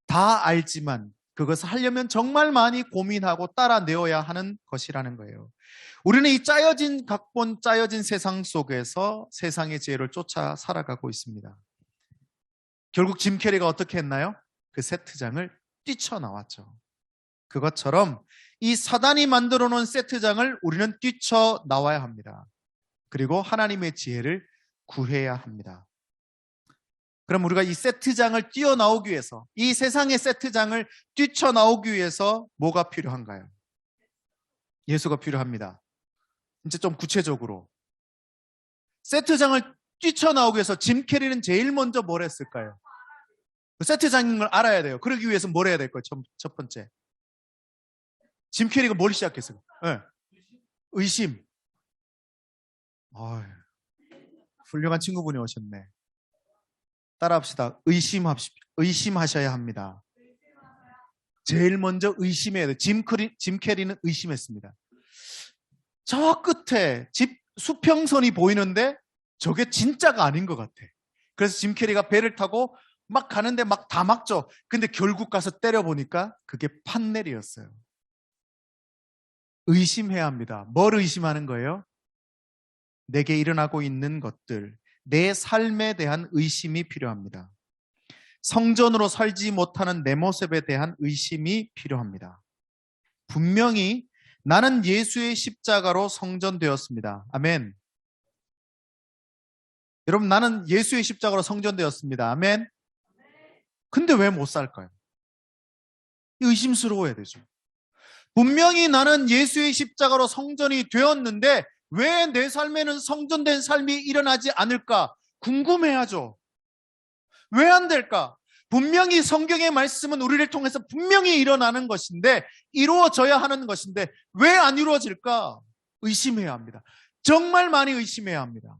다 알지만 그것을 하려면 정말 많이 고민하고 따라내어야 하는 것이라는 거예요. 우리는 이 짜여진 각본, 짜여진 세상 속에서 세상의 지혜를 쫓아 살아가고 있습니다. 결국 짐 캐리가 어떻게 했나요? 그 세트장을 뛰쳐나왔죠. 그것처럼 이 사단이 만들어 놓은 세트장을 우리는 뛰쳐나와야 합니다. 그리고 하나님의 지혜를 구해야 합니다. 그럼 우리가 이 세트장을 뛰어나오기 위해서, 이 세상의 세트장을 뛰쳐나오기 위해서 뭐가 필요한가요? 예수가 필요합니다. 이제 좀 구체적으로 세트장을 뛰쳐나오기 위해서 짐 캐리는 제일 먼저 뭘 했을까요? 그 세트장인 걸 알아야 돼요. 그러기 위해서 뭘 해야 될 거예요? 첫 번째, 짐 캐리가 뭘 시작했어요? 네. 의심. 훌륭한 친구분이 오셨네. 따라합시다. 의심하셔야 합니다. 제일 먼저 의심해야 돼요. 짐 캐리는 의심했습니다. 저 끝에 수평선이 보이는데 저게 진짜가 아닌 것 같아. 그래서 짐 캐리가 배를 타고 막 가는데 막 다 막죠. 근데 결국 가서 때려보니까 그게 판넬이었어요. 의심해야 합니다. 뭘 의심하는 거예요? 내게 일어나고 있는 것들, 내 삶에 대한 의심이 필요합니다. 성전으로 살지 못하는 내 모습에 대한 의심이 필요합니다. 분명히 나는 예수의 십자가로 성전되었습니다. 아멘. 여러분, 나는 예수의 십자가로 성전되었습니다. 아멘. 근데 왜 못 살까요? 의심스러워야 되죠. 분명히 나는 예수의 십자가로 성전이 되었는데 왜 내 삶에는 성전된 삶이 일어나지 않을까 궁금해하죠. 왜 안 될까? 분명히 성경의 말씀은 우리를 통해서 분명히 일어나는 것인데, 이루어져야 하는 것인데 왜 안 이루어질까? 의심해야 합니다. 정말 많이 의심해야 합니다.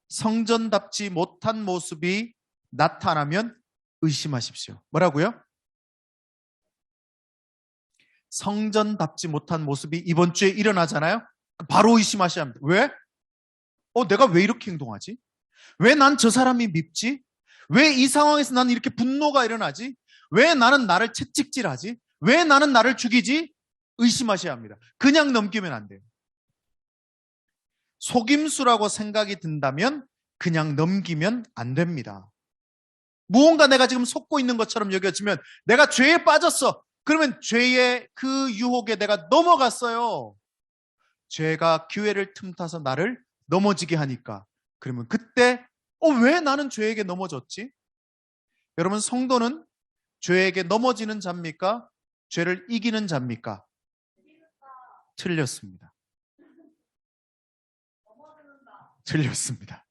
성전답지 못한 모습이 나타나면 의심하십시오. 뭐라고요? 성전답지 못한 모습이 이번 주에 일어나잖아요? 바로 의심하셔야 합니다. 왜? 내가 왜 이렇게 행동하지? 왜 난 저 사람이 밉지? 왜 이 상황에서 나는 이렇게 분노가 일어나지? 왜 나는 나를 채찍질하지? 왜 나는 나를 죽이지? 의심하셔야 합니다. 그냥 넘기면 안 돼요. 속임수라고 생각이 든다면 그냥 넘기면 안 됩니다. 무언가 내가 지금 속고 있는 것처럼 여겨지면 내가 죄에 빠졌어. 그러면 죄의 그 유혹에 내가 넘어갔어요. 죄가 기회를 틈타서 나를 넘어지게 하니까. 그러면 그때 왜 나는 죄에게 넘어졌지? 여러분, 성도는 죄에게 넘어지는 자입니까? 죄를 이기는 자입니까? 틀렸습니다. 틀렸습니다.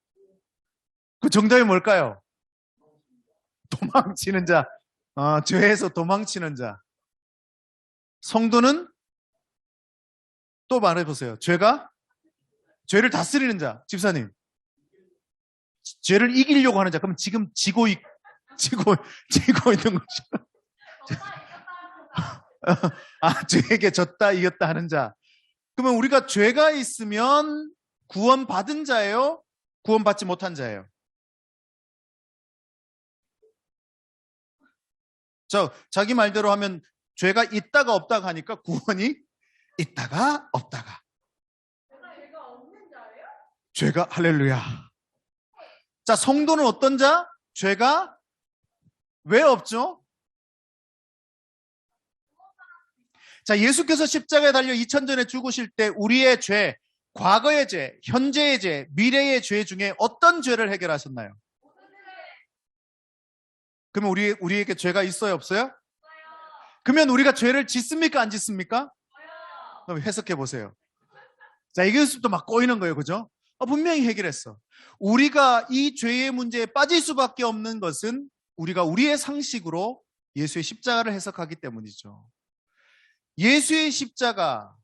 그 정답이 뭘까요? 도망치는 자. 죄에서 도망치는 자. 성도는 또 말해보세요. 죄를 다스리는 자. 집사님, 죄를 이기려고 하는 자. 그럼 지금 지고 있는 거죠. 죄에게 졌다 이겼다 하는 자. 그러면 우리가 죄가 있으면 구원받은 자예요? 구원받지 못한 자예요? 자기 말대로 하면 죄가 있다가 없다가 하니까 구원이 있다가 없다가. 죄가 할렐루야. 자, 성도는 어떤 자? 죄가 왜 없죠? 자, 예수께서 십자가에 달려 2000년 전에 죽으실 때 우리의 죄, 과거의 죄, 현재의 죄, 미래의 죄 중에 어떤 죄를 해결하셨나요? 그러면 우리에게 죄가 있어요, 없어요? 그러면 우리가 죄를 짓습니까, 안 짓습니까? 그럼 해석해 보세요. 자, 이게 또 막 꼬이는 거예요, 그죠? 분명히 해결했어. 우리가 이 죄의 문제에 빠질 수밖에 없는 것은 우리가 우리의 상식으로 예수의 십자가를 해석하기 때문이죠. 예수의 십자가,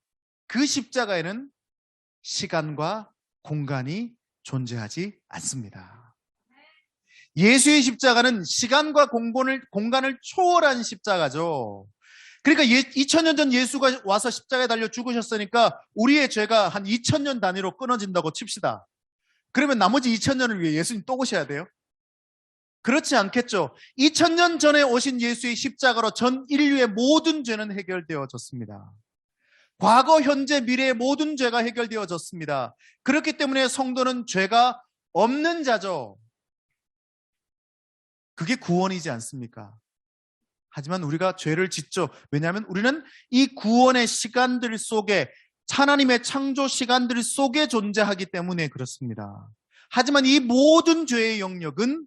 그 십자가에는 시간과 공간이 존재하지 않습니다. 예수의 십자가는 시간과 공간을 초월한 십자가죠. 그러니까 2000년 전 예수가 와서 십자가에 달려 죽으셨으니까 우리의 죄가 한 2000년 단위로 끊어진다고 칩시다. 그러면 나머지 2000년을 위해 예수님 또 오셔야 돼요? 그렇지 않겠죠. 2000년 전에 오신 예수의 십자가로 전 인류의 모든 죄는 해결되어졌습니다. 과거, 현재, 미래의 모든 죄가 해결되어졌습니다. 그렇기 때문에 성도는 죄가 없는 자죠. 그게 구원이지 않습니까? 하지만 우리가 죄를 짓죠. 왜냐하면 우리는 이 구원의 시간들 속에, 하나님의 창조 시간들 속에 존재하기 때문에 그렇습니다. 하지만 이 모든 죄의 영역은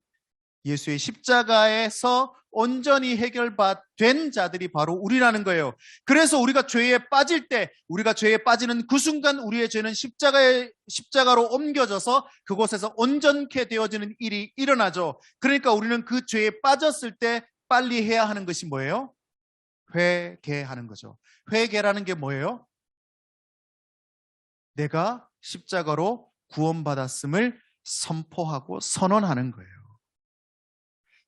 예수의 십자가에서 온전히 해결된 자들이 바로 우리라는 거예요. 그래서 우리가 죄에 빠질 때, 우리가 죄에 빠지는 그 순간 우리의 죄는 십자가로 옮겨져서 그곳에서 온전케 되어지는 일이 일어나죠. 그러니까 우리는 그 죄에 빠졌을 때 빨리 해야 하는 것이 뭐예요? 회개하는 거죠. 회개라는 게 뭐예요? 내가 십자가로 구원받았음을 선포하고 선언하는 거예요.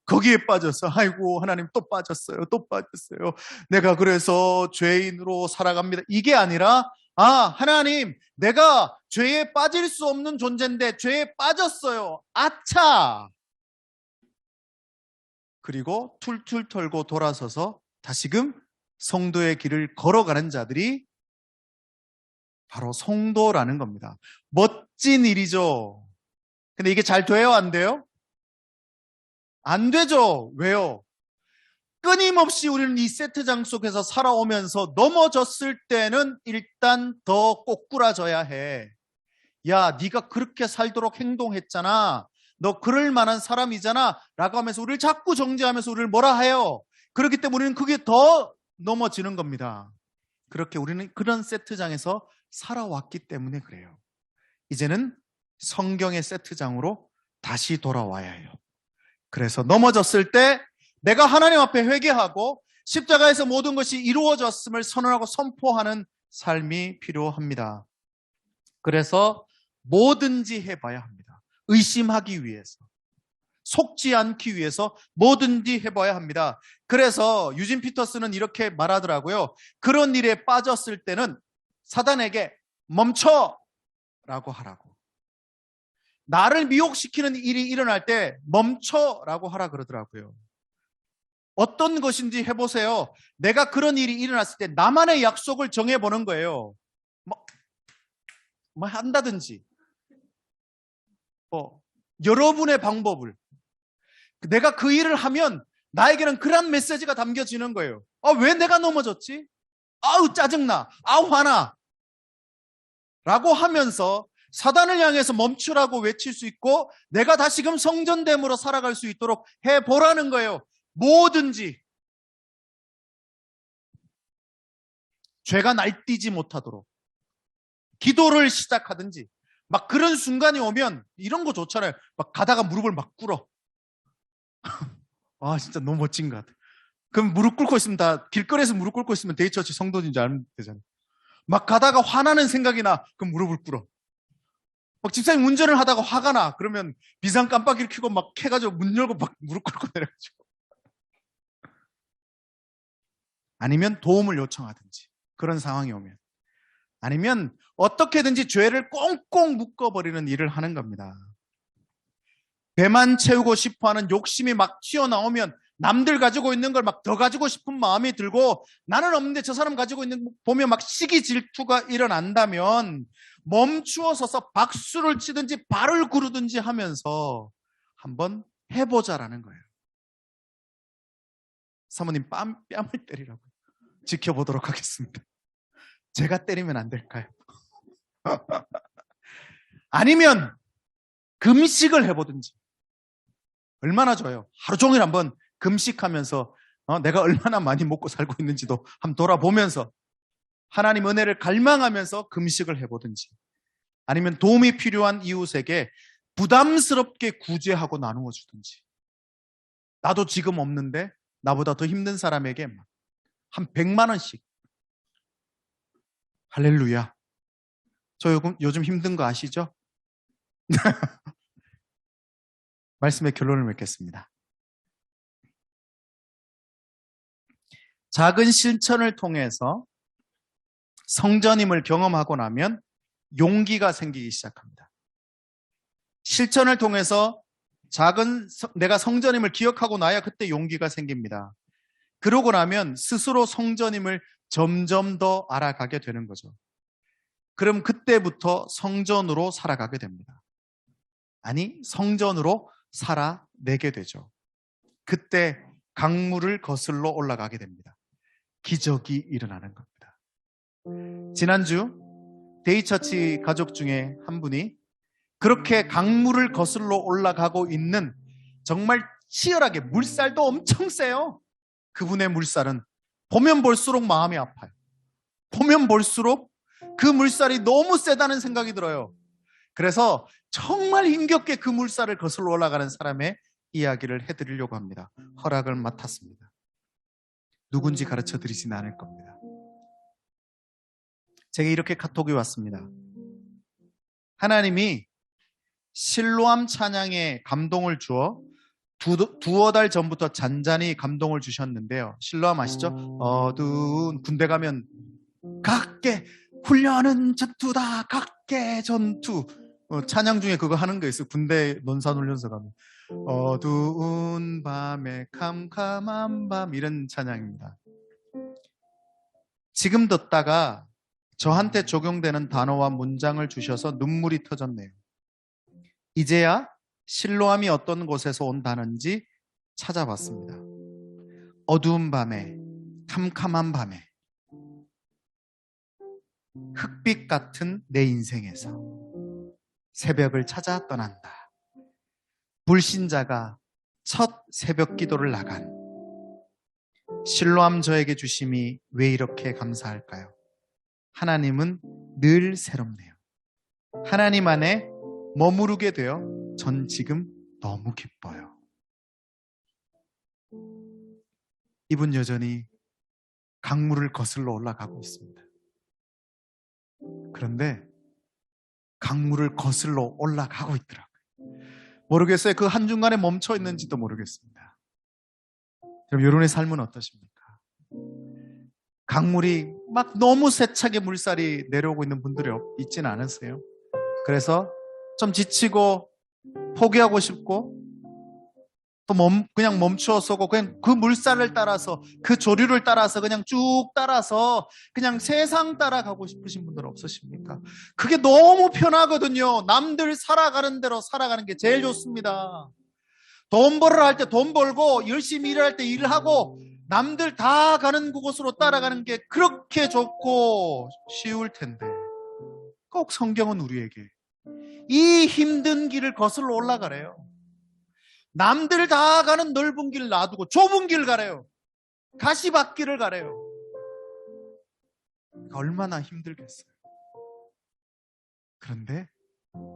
거기에 빠져서 아이고 하나님 또 빠졌어요. 내가 그래서 죄인으로 살아갑니다. 이게 아니라 하나님 내가 죄에 빠질 수 없는 존재인데 죄에 빠졌어요. 아차! 그리고 툴툴 털고 돌아서서 다시금 성도의 길을 걸어가는 자들이 바로 성도라는 겁니다. 멋진 일이죠. 근데 이게 잘 돼요? 안 돼요? 안 되죠. 왜요? 끊임없이 우리는 이 세트장 속에서 살아오면서 넘어졌을 때는 일단 더 꼬꾸라져야 해. 야, 네가 그렇게 살도록 행동했잖아. 너 그럴 만한 사람이잖아. 라고 하면서 우리를 자꾸 정죄하면서 우리를 뭐라 해요. 그렇기 때문에 우리는 그게 더 넘어지는 겁니다. 그렇게 우리는 그런 세트장에서 살아왔기 때문에 그래요. 이제는 성경의 세트장으로 다시 돌아와야 해요. 그래서 넘어졌을 때 내가 하나님 앞에 회개하고 십자가에서 모든 것이 이루어졌음을 선언하고 선포하는 삶이 필요합니다. 그래서 뭐든지 해봐야 합니다. 의심하기 위해서, 속지 않기 위해서 뭐든지 해봐야 합니다. 그래서 유진 피터스는 이렇게 말하더라고요. 그런 일에 빠졌을 때는 사단에게 멈춰! 라고 하라고. 나를 미혹시키는 일이 일어날 때 멈춰라고 하라 그러더라고요. 어떤 것인지 해보세요. 내가 그런 일이 일어났을 때 나만의 약속을 정해보는 거예요. 뭐 한다든지 여러분의 방법을. 내가 그 일을 하면 나에게는 그런 메시지가 담겨지는 거예요. 왜 내가 넘어졌지? 아우 짜증나. 아우 화나. 라고 하면서 사단을 향해서 멈추라고 외칠 수 있고 내가 다시금 성전됨으로 살아갈 수 있도록 해보라는 거예요. 뭐든지. 죄가 날뛰지 못하도록. 기도를 시작하든지. 막 그런 순간이 오면 이런 거 좋잖아요. 막 가다가 무릎을 막 꿇어. 진짜 너무 멋진 것 같아. 그럼 무릎 꿇고 있으면 다 길거리에서 무릎 꿇고 있으면 데이처치 성도인지 알면 되잖아요. 막 가다가 화나는 생각이 나. 그럼 무릎을 꿇어. 막 집사님 운전을 하다가 화가 나. 그러면 비상 깜빡이를 켜고 막 해가지고 문 열고 막 무릎 꿇고 내려가지고. 아니면 도움을 요청하든지. 그런 상황이 오면. 아니면 어떻게든지 죄를 꽁꽁 묶어버리는 일을 하는 겁니다. 배만 채우고 싶어하는 욕심이 막 튀어나오면 남들 가지고 있는 걸 막 더 가지고 싶은 마음이 들고 나는 없는데 저 사람 가지고 있는 거 보면 막 시기 질투가 일어난다면 멈추어 서서 박수를 치든지 발을 구르든지 하면서 한번 해보자라는 거예요. 사모님 뺨을 때리라고 지켜보도록 하겠습니다. 제가 때리면 안 될까요? 아니면 금식을 해보든지. 얼마나 좋아요. 하루 종일 한번 금식하면서 내가 얼마나 많이 먹고 살고 있는지도 한번 돌아보면서 하나님 은혜를 갈망하면서 금식을 해보든지 아니면 도움이 필요한 이웃에게 부담스럽게 구제하고 나누어 주든지, 나도 지금 없는데 나보다 더 힘든 사람에게 한 100만 원씩. 할렐루야. 저 요즘 힘든 거 아시죠? 말씀의 결론을 맺겠습니다. 작은 실천을 통해서 성전임을 경험하고 나면 용기가 생기기 시작합니다. 실천을 통해서 내가 성전임을 기억하고 나야 그때 용기가 생깁니다. 그러고 나면 스스로 성전임을 점점 더 알아가게 되는 거죠. 그럼 그때부터 성전으로 살아가게 됩니다. 아니, 성전으로 살아내게 되죠. 그때 강물을 거슬러 올라가게 됩니다. 기적이 일어나는 겁니다. 지난주 데이처치 가족 중에 한 분이 그렇게 강물을 거슬러 올라가고 있는, 정말 치열하게, 물살도 엄청 세요. 그분의 물살은 보면 볼수록 마음이 아파요. 보면 볼수록 그 물살이 너무 세다는 생각이 들어요. 그래서 정말 힘겹게 그 물살을 거슬러 올라가는 사람의 이야기를 해드리려고 합니다. 허락을 맡았습니다. 누군지 가르쳐 드리진 않을 겁니다. 제게 이렇게 카톡이 왔습니다. 하나님이 실로암 찬양에 감동을 주어 두어 달 전부터 잔잔히 감동을 주셨는데요. 실로암 아시죠? 어두운, 군대 가면 각계 훈련은 전투다, 각계 전투. 찬양 중에 그거 하는 거 있어요. 군대 논산훈련소 가면 어두운 밤에 캄캄한 밤, 이런 찬양입니다. 지금 듣다가 저한테 적용되는 단어와 문장을 주셔서 눈물이 터졌네요. 이제야 실로암이 어떤 곳에서 온 단어인지 찾아봤습니다. 어두운 밤에, 캄캄한 밤에, 흑빛 같은 내 인생에서 새벽을 찾아 떠난다. 불신자가 첫 새벽 기도를 나간 실로암 저에게 주심이 왜 이렇게 감사할까요? 하나님은 늘 새롭네요. 하나님 안에 머무르게 되어 전 지금 너무 기뻐요. 이분 여전히 강물을 거슬러 올라가고 있습니다. 그런데 강물을 거슬러 올라가고 있더라고요. 모르겠어요. 그 한중간에 멈춰 있는지도 모르겠습니다. 그럼 여러분의 삶은 어떠십니까? 강물이 막 너무 세차게 물살이 내려오고 있는 분들이 있지는 않으세요? 그래서 좀 지치고 포기하고 싶고 또 그냥 멈추어서고 그냥 그 물살을 따라서, 그 조류를 따라서 그냥 쭉 따라서 그냥 세상 따라가고 싶으신 분들 없으십니까? 그게 너무 편하거든요. 남들 살아가는 대로 살아가는 게 제일 좋습니다. 돈 벌으러 할 때 돈 벌고 열심히 일할 때 일하고 남들 다 가는 그곳으로 따라가는 게 그렇게 좋고 쉬울 텐데, 꼭 성경은 우리에게 이 힘든 길을 거슬러 올라가래요. 남들 다 가는 넓은 길 놔두고 좁은 길 가래요. 가시밭길을 가래요. 얼마나 힘들겠어요. 그런데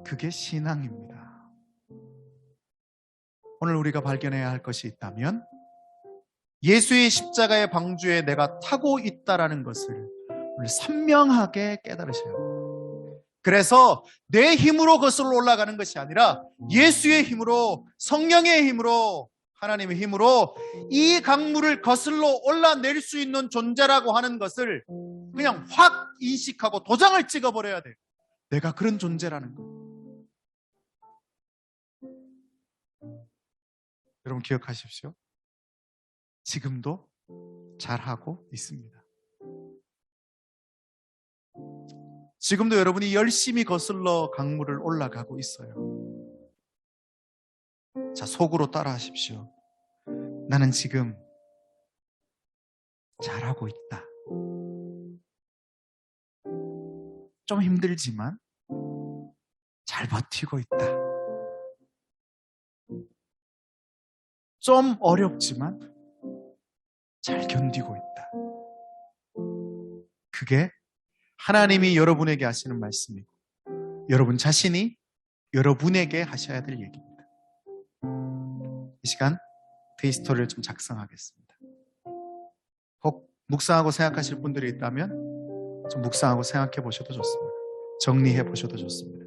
그게 신앙입니다. 오늘 우리가 발견해야 할 것이 있다면 예수의 십자가의 방주에 내가 타고 있다라는 것을 오늘 선명하게 깨달으셔요. 그래서 내 힘으로 거슬러 올라가는 것이 아니라 예수의 힘으로, 성령의 힘으로, 하나님의 힘으로 이 강물을 거슬러 올라낼 수 있는 존재라고 하는 것을 그냥 확 인식하고 도장을 찍어버려야 돼요. 내가 그런 존재라는 거. 여러분 기억하십시오. 지금도 잘하고 있습니다. 지금도 여러분이 열심히 거슬러 강물을 올라가고 있어요. 자, 속으로 따라하십시오. 나는 지금 잘하고 있다. 좀 힘들지만 잘 버티고 있다. 좀 어렵지만 잘 견디고 있다. 그게 하나님이 여러분에게 하시는 말씀이고 여러분 자신이 여러분에게 하셔야 될 얘기입니다. 이 시간 테이스토를 좀 작성하겠습니다. 혹 묵상하고 생각하실 분들이 있다면 좀 묵상하고 생각해 보셔도 좋습니다. 정리해 보셔도 좋습니다.